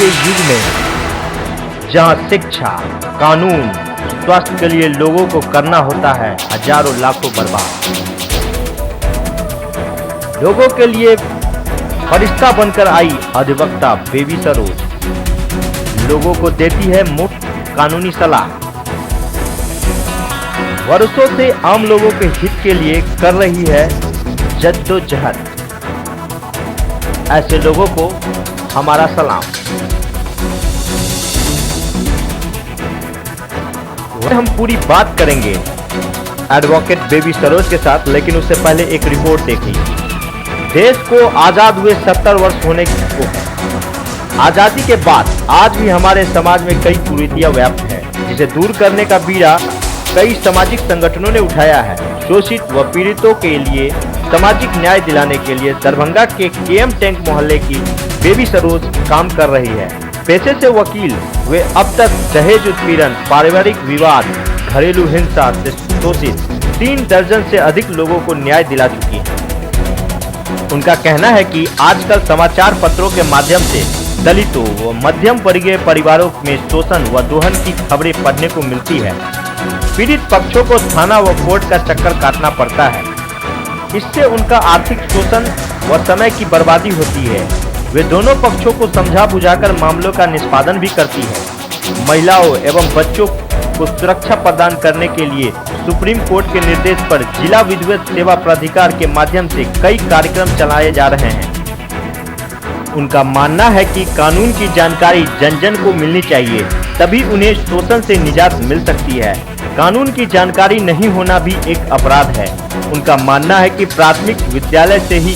के युग में जहां शिक्षा, कानून, स्वास्थ्य के लिए लोगों को करना होता है हजारों लाखों बर्बाद, लोगों के लिए फरिश्ता बनकर आई अधिवक्ता बेबी सरोज लोगों को देती है मुफ्त कानूनी सलाह। वर्षों से आम लोगों के हित के लिए कर रही है जद्दोजहद। ऐसे लोगों को हमारा सलाम। हम पूरी बात करेंगे एडवोकेट बेबी सरोज के साथ, लेकिन उससे पहले एक रिपोर्ट देखी। देश को आजाद हुए 70 वर्ष होने को है। आजादी के बाद आज भी हमारे समाज में कई कुरीतियां व्याप्त हैं, जिसे दूर करने का बीड़ा कई सामाजिक संगठनों ने उठाया है। शोषित व पीड़ितों के लिए सामाजिक न्याय दिलाने के लिए दरभंगा के केएम टैंक मोहल्ले की बेबी सरोज काम कर रही है। पेशे से वकील, वे अब तक दहेज उत्पीड़न, पारिवारिक विवाद, घरेलू हिंसा से शोषित 3 दर्जन से अधिक लोगों को न्याय दिला चुकी है। उनका कहना है कि आजकल समाचार पत्रों के माध्यम से दलितों व मध्यम वर्गीय परिवारों में शोषण व दोहन की खबरें पढ़ने को मिलती है। पीड़ित पक्षों को थाना व कोर्ट का चक्कर काटना पड़ता है। इससे उनका आर्थिक शोषण व समय की बर्बादी होती है। वे दोनों पक्षों को समझा बुझाकर मामलों का निष्पादन भी करती है। महिलाओं एवं बच्चों को सुरक्षा प्रदान करने के लिए सुप्रीम कोर्ट के निर्देश पर जिला विधिक सेवा प्राधिकार के माध्यम से कई कार्यक्रम चलाए जा रहे हैं। उनका मानना है कि कानून की जानकारी जन जन को मिलनी चाहिए, तभी उन्हें शोषण से निजात मिल सकती है। कानून की जानकारी नहीं होना भी एक अपराध है। उनका मानना है कि प्राथमिक विद्यालय से ही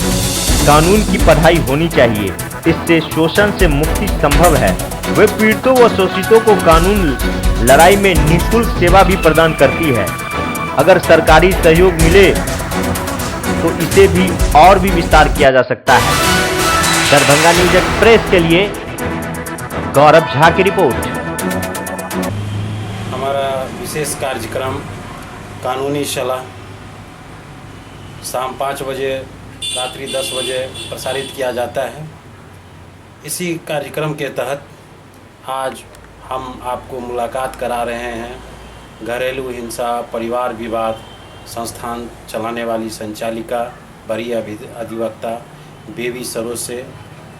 कानून की पढ़ाई होनी चाहिए, इससे शोषण से मुक्ति संभव है। वे पीड़ितों व शोषितों को कानून लड़ाई में निःशुल्क सेवा भी प्रदान करती है। अगर सरकारी सहयोग मिले तो इसे भी और भी विस्तार किया जा सकता है। दरभंगा न्यूज एक्सप्रेस के लिए गौरव झा की रिपोर्ट। हमारा विशेष कार्यक्रम कानूनी सलाह शाम 5 बजे रात्रि 10 बजे प्रसारित किया जाता है। इसी कार्यक्रम के तहत आज हम आपको मुलाकात करा रहे हैं घरेलू हिंसा परिवार विवाद संस्थान चलाने वाली संचालिका वरीय अधिवक्ता बेबी सरोज से,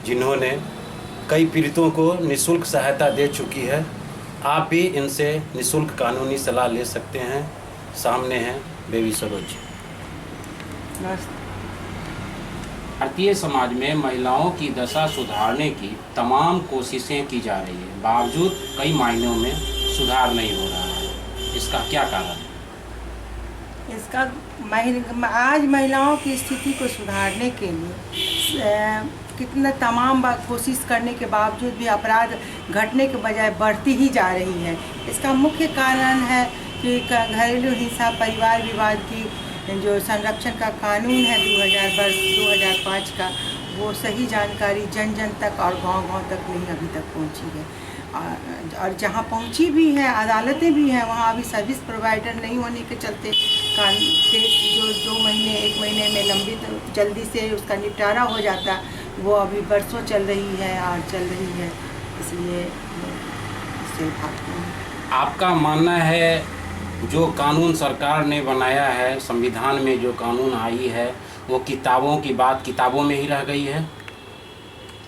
जिन्होंने कई पीड़ितों को निःशुल्क सहायता दे चुकी है। आप भी इनसे निःशुल्क कानूनी सलाह ले सकते हैं। सामने हैं बेबी सरोज। भारतीय समाज में महिलाओं की दशा सुधारने की तमाम कोशिशें की जा रही है, बावजूद कई मायनों में सुधार नहीं हो रहा है। इसका क्या कारण है? इसका आज महिलाओं की स्थिति को सुधारने के लिए कितना तमाम कोशिश करने के बावजूद भी अपराध घटने के बजाय बढ़ती ही जा रही है। इसका मुख्य कारण है कि घरेलू हिंसा परिवार विवाद की जो संरक्षण का कानून है 2005 का, वो सही जानकारी जन जन तक और गांव-गांव तक नहीं अभी तक पहुंची है। और जहां पहुंची भी है, अदालतें भी हैं, वहां अभी सर्विस प्रोवाइडर नहीं होने के चलते केस जो 2 महीने 1 महीने में लंबित जल्दी से उसका निपटारा हो जाता, वो अभी बरसों चल रही है और चल रही है। इसलिए इससे भागते हैं। आपका मानना है जो कानून सरकार ने बनाया है, संविधान में जो कानून आई है, वो किताबों की बात किताबों में ही रह गई है?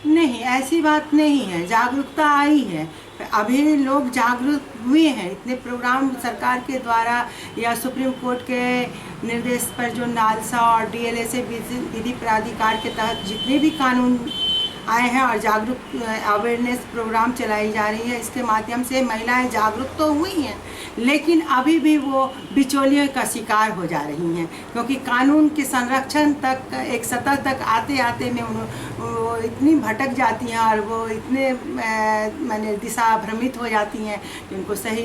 नहीं, ऐसी बात नहीं है। जागरूकता आई है, अभी लोग जागरूक हुए हैं। इतने प्रोग्राम सरकार के द्वारा या सुप्रीम कोर्ट के निर्देश पर जो नालसा और डीएलएसए विधि प्राधिकार के तहत जितने भी कानून आए हैं और जागरूक अवेयरनेस प्रोग्राम चलाई जा रही है, इसके माध्यम से महिलाएं जागरूक तो हुई हैं, लेकिन अभी भी वो बिचौलियों का शिकार हो जा रही हैं, क्योंकि कानून के संरक्षण तक एक सतह तक आते आते में वो इतनी भटक जाती हैं और वो इतने माने दिशा भ्रमित हो जाती हैं कि उनको सही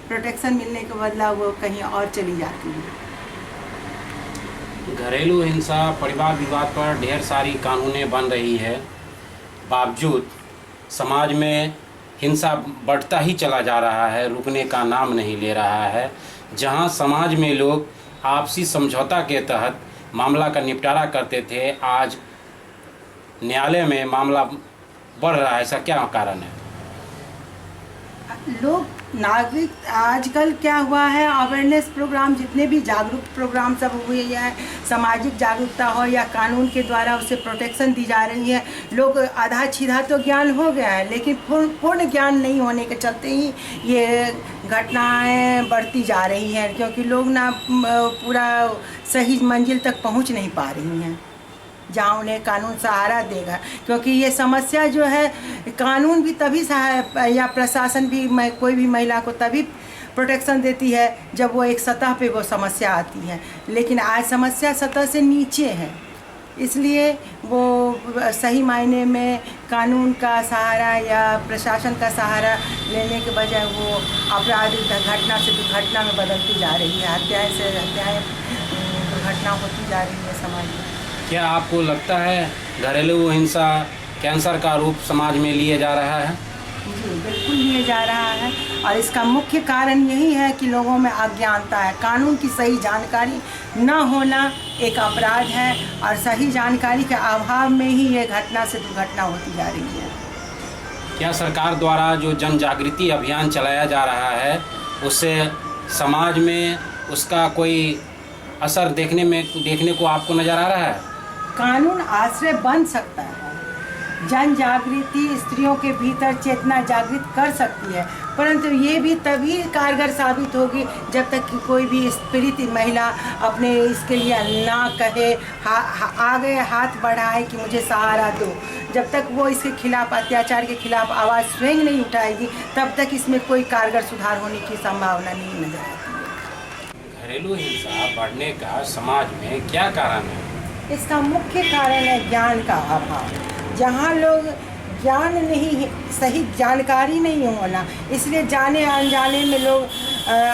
प्रोटेक्शन मिलने के बदला वो कहीं और चली जाती हैं। घरेलू हिंसा परिवार विवाद पर ढेर सारी कानूनें बन रही है, बावजूद समाज में हिंसा बढ़ता ही चला जा रहा है, रुकने का नाम नहीं ले रहा है। जहां समाज में लोग आपसी समझौता के तहत मामला का निपटारा करते थे, आज न्यायालय में मामला बढ़ रहा है, ऐसा क्या कारण है? लोग नागरिक आजकल क्या हुआ है, अवेयरनेस प्रोग्राम जितने भी जागरूक प्रोग्राम सब हुए हैं, सामाजिक जागरूकता हो या कानून के द्वारा उसे प्रोटेक्शन दी जा रही है। लोग आधा छीधा तो ज्ञान हो गया है, लेकिन पूर्ण ज्ञान नहीं होने के चलते ही ये घटनाएं बढ़ती जा रही हैं, क्योंकि लोग ना पूरा सही मंजिल तक पहुंच नहीं पा रही हैं जहाँ उन्हें कानून सहारा देगा। क्योंकि ये समस्या जो है, कानून भी तभी या प्रशासन भी कोई भी महिला को तभी प्रोटेक्शन देती है जब वो एक सतह पे वो समस्या आती है, लेकिन आज समस्या सतह से नीचे है। इसलिए वो सही मायने में कानून का सहारा या प्रशासन का सहारा लेने के बजाय वो आपराधिक घटना से दुर्घटना में बदलती जा रही है, हत्याएं से हत्याएं दुर्घटना होती जा रही है समाज में। क्या आपको लगता है घरेलू हिंसा कैंसर का रूप समाज में लिए जा रहा है? जी बिल्कुल लिए जा रहा है, और इसका मुख्य कारण यही है कि लोगों में अज्ञानता है। कानून की सही जानकारी न होना एक अपराध है, और सही जानकारी के अभाव में ही ये घटना से दुर्घटना होती जा रही है। क्या सरकार द्वारा जो जन जागृति अभियान चलाया जा रहा है उससे समाज में उसका कोई असर देखने को आपको नज़र आ रहा है? कानून आश्रय बन सकता है, जन जागृति स्त्रियों के भीतर चेतना जागृत कर सकती है, परंतु ये भी तभी कारगर साबित होगी जब तक कि कोई भी पीड़ित महिला अपने इसके लिए ना कहे, आगे हाथ बढ़ाए कि मुझे सहारा दो। जब तक वो इसके खिलाफ, अत्याचार के खिलाफ आवाज़ स्वयं नहीं उठाएगी, तब तक इसमें कोई कारगर सुधार होने की संभावना नहीं नजर आती है। घरेलू हिंसा बढ़ने का समाज में क्या कारण है? इसका मुख्य कारण है ज्ञान का अभाव। जहाँ लोग ज्ञान नहीं, सही जानकारी नहीं होना, इसलिए जाने अनजाने में लोग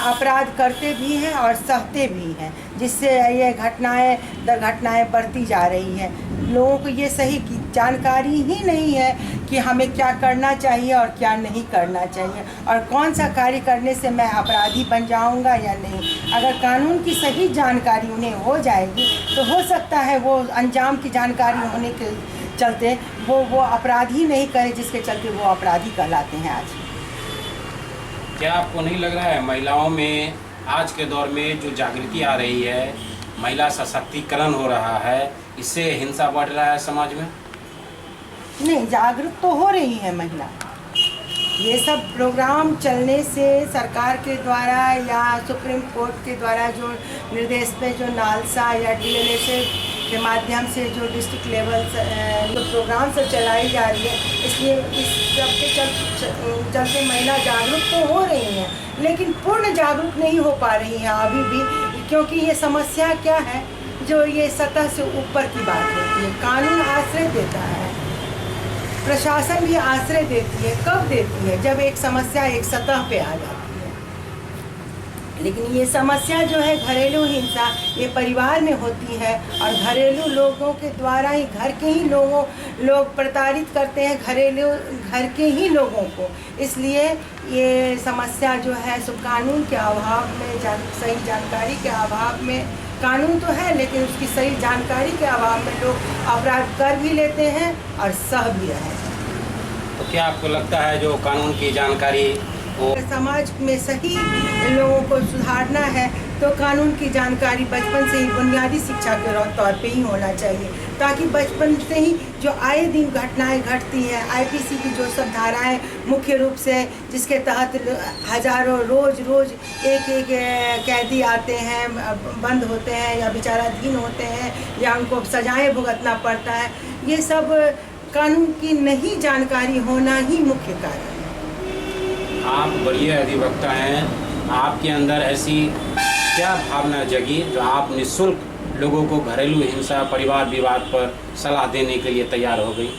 अपराध करते भी हैं और सहते भी हैं, जिससे ये दुर्घटनाएं बढ़ती जा रही हैं। लोगों को ये सही जानकारी ही नहीं है कि हमें क्या करना चाहिए और क्या नहीं करना चाहिए, और कौन सा कार्य करने से मैं अपराधी बन जाऊंगा या नहीं। अगर कानून की सही जानकारी उन्हें हो जाएगी तो हो सकता है वो अंजाम की जानकारी होने के चलते वो अपराध ही नहीं करे, जिसके चलते वो अपराधी कहलाते हैं आज। क्या आपको नहीं लग रहा है महिलाओं में आज के दौर में जो जागृति आ रही है, महिला सशक्तिकरण हो रहा है, इससे हिंसा बढ़ रहा है समाज में? नहीं, जागरूक तो हो रही है महिला। ये सब प्रोग्राम चलने से सरकार के द्वारा या सुप्रीम कोर्ट के द्वारा जो निर्देश पे जो नालसा या DLSA के माध्यम से जो डिस्ट्रिक्ट लेवल जो प्रोग्राम सब चलाई जा रही है, इसलिए इस सब के चलते महिला जागरूक तो हो रही हैं, लेकिन पूर्ण जागरूक नहीं हो पा रही हैं अभी भी। क्योंकि ये समस्या क्या है, जो ये सतह से ऊपर की बात होती है। कानून आश्रय देता है, प्रशासन भी आश्रय देती है। कब देती है? जब एक समस्या एक सतह पे आ जाती है। लेकिन ये समस्या जो है घरेलू हिंसा, ये परिवार में होती है, और घरेलू लोगों के द्वारा ही, घर के ही लोग प्रताड़ित करते हैं घर के ही लोगों को। इसलिए ये समस्या जो है सो कानून के अभाव में, सही जानकारी के अभाव में, कानून तो है लेकिन उसकी सही जानकारी के अभाव में लोग अपराध कर भी लेते हैं और सह भी रहे हैं। तो क्या आपको लगता है जो कानून की जानकारी वो समाज में सही लोगों को सुधारना है तो कानून की जानकारी बचपन से ही, बुनियादी शिक्षा के तौर पे ही होना चाहिए, ताकि बचपन से ही जो आए दिन घटनाएं घटती हैं, IPC की जो सब धाराएं मुख्य रूप से, जिसके तहत हजारों रोज एक कैदी आते हैं, बंद होते हैं या विचाराधीन होते हैं, या उनको सजाएं भुगतना पड़ता है, ये सब कानून की नहीं जानकारी होना ही मुख्य कारण है। आप बड़ी अधिवक्ता हैं, आपके अंदर ऐसी क्या भावना जगी जो आप निःशुल्क लोगों को घरेलू हिंसा, परिवार विवाद पर सलाह देने के लिए तैयार हो गई?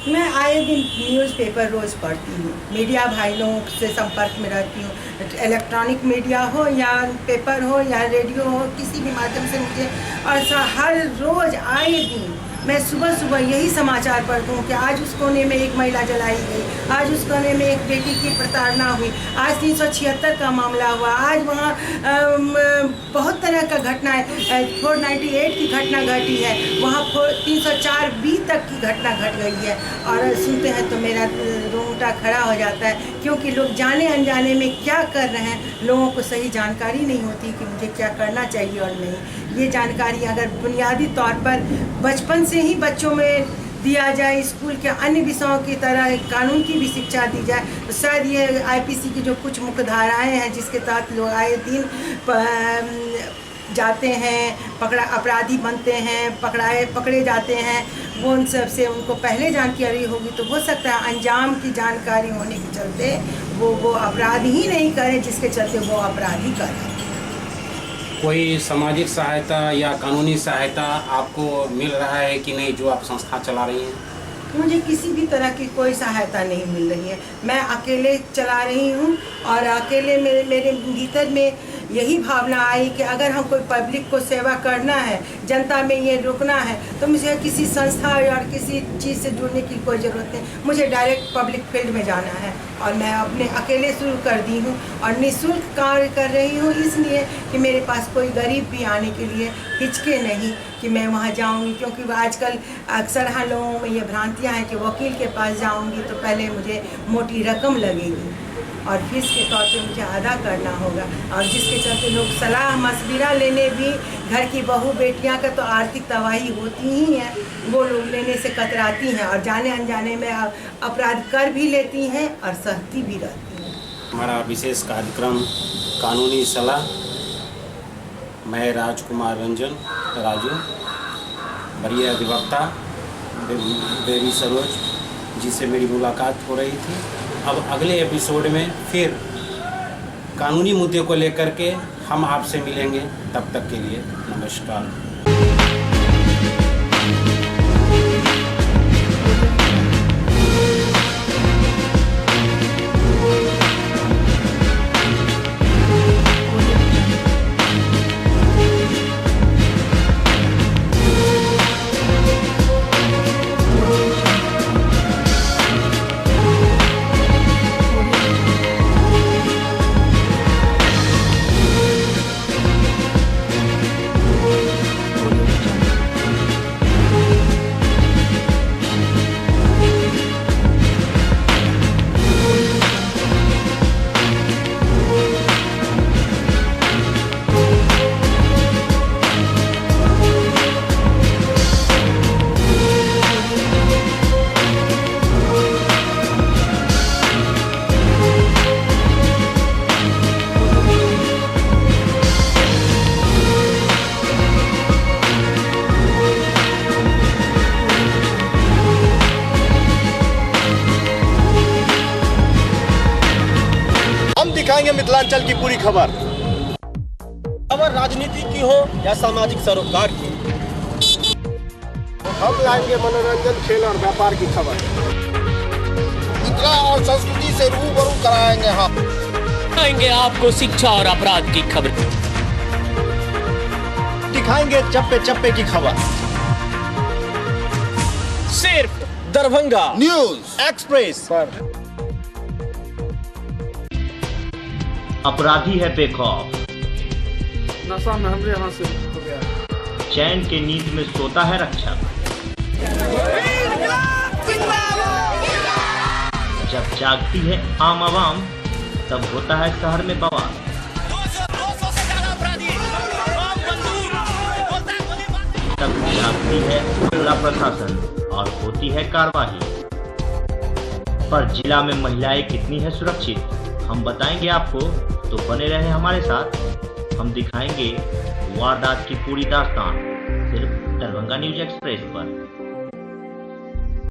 मैं आए दिन न्यूज़पेपर रोज़ पढ़ती हूँ, मीडिया भाई लोगों से संपर्क में रहती हूँ, इलेक्ट्रॉनिक मीडिया हो या पेपर हो या रेडियो हो, किसी भी माध्यम से मुझे, और हर रोज़ आए दिन मैं सुबह सुबह यही समाचार पढ़ती हूँ कि आज उस कोने में एक महिला जलाई गई, आज उस कोने में एक बेटी की प्रताड़ना हुई, आज 376 का मामला हुआ, आज वहाँ बहुत तरह का घटना है, 498 की घटना घटी है, वहाँ 304B तक की घटना घट गई है। और सुनते हैं तो मेरा रोंगटा खड़ा हो जाता है, क्योंकि लोग जाने अनजाने में क्या कर रहे हैं, लोगों को सही जानकारी नहीं होती कि मुझे क्या करना चाहिए और नहीं। ये जानकारी अगर बुनियादी तौर पर बचपन से ही बच्चों में दिया जाए, स्कूल के अन्य विषयों की तरह कानून की भी शिक्षा दी जाए, तो शायद ये IPC की जो कुछ मुख्य धाराएँ हैं जिसके तहत लोग आए दिन जाते हैं, अपराधी बनते हैं, पकड़े जाते हैं, वो उन सब से उनको पहले जानकारी होगी तो हो सकता है अंजाम की जानकारी होने के चलते वो अपराध ही नहीं करें, जिसके चलते वो अपराधी करें। कोई सामाजिक सहायता या कानूनी सहायता आपको मिल रहा है कि नहीं, जो आप संस्था चला रही हैं? मुझे किसी भी तरह की कोई सहायता नहीं मिल रही है। मैं अकेले चला रही हूँ और अकेले मेरे भीतर में यही भावना आई कि अगर हम कोई पब्लिक को सेवा करना है, जनता में ये रुकना है, तो मुझे किसी संस्था और किसी चीज़ से जुड़ने की कोई ज़रूरत नहीं। मुझे डायरेक्ट पब्लिक फील्ड में जाना है और मैं अपने अकेले शुरू कर दी हूँ और निःशुल्क कार्य कर रही हूँ, इसलिए कि मेरे पास कोई गरीब भी आने के लिए हिचके नहीं कि मैं वहाँ जाऊँगी, क्योंकि आजकल अक्सर हाँ लोगों में ये भ्रांतियाँ हैं कि वकील के पास जाऊँगी तो पहले मुझे मोटी रकम लगेगी और फीस के तौर पे मुझे अदा करना होगा, और जिसके चलते लोग सलाह मशविरा लेने भी, घर की बहू बेटियां का तो आर्थिक तबाही होती ही है, वो लोग लेने से कतराती हैं और जाने अनजाने में अपराध कर भी लेती हैं और सहती भी रहती हैं। हमारा विशेष कार्यक्रम कानूनी सलाह, मैं राजकुमार रंजन राजू, वरीय अधिवक्ता बेबी सरोज जी से मेरी मुलाकात हो रही थी। अब अगले एपिसोड में फिर कानूनी मुद्दे को लेकर के हम आपसे मिलेंगे, तब तक के लिए नमस्कार। दिखाएंगे मिथिलांचल की पूरी खबर राजनीति की हो या सामाजिक सरोकार की, हम लाएंगे मनोरंजन, खेल और व्यापार की खबर। मिथिला और संस्कृति से रूबरू कराएंगे हम, दिखाएंगे आपको शिक्षा और अपराध की खबर, दिखाएंगे चप्पे चप्पे की खबर। सिर्फ दरभंगा न्यूज एक्सप्रेस पर। अपराधी है बेखौफ, नशा में हमरे यहाँ से हो गया, चैन के नींद में सोता है रक्षक, जब जागती है आम आवाम तब होता है शहर में बवाल, तब जागती है जिला प्रशासन और होती है कार्रवाई। पर जिला में महिलाएं कितनी है सुरक्षित हम बताएंगे आपको, तो बने रहे हमारे साथ। हम दिखाएंगे वारदात की पूरी दास्तान सिर्फ दरभंगा न्यूज एक्सप्रेस पर।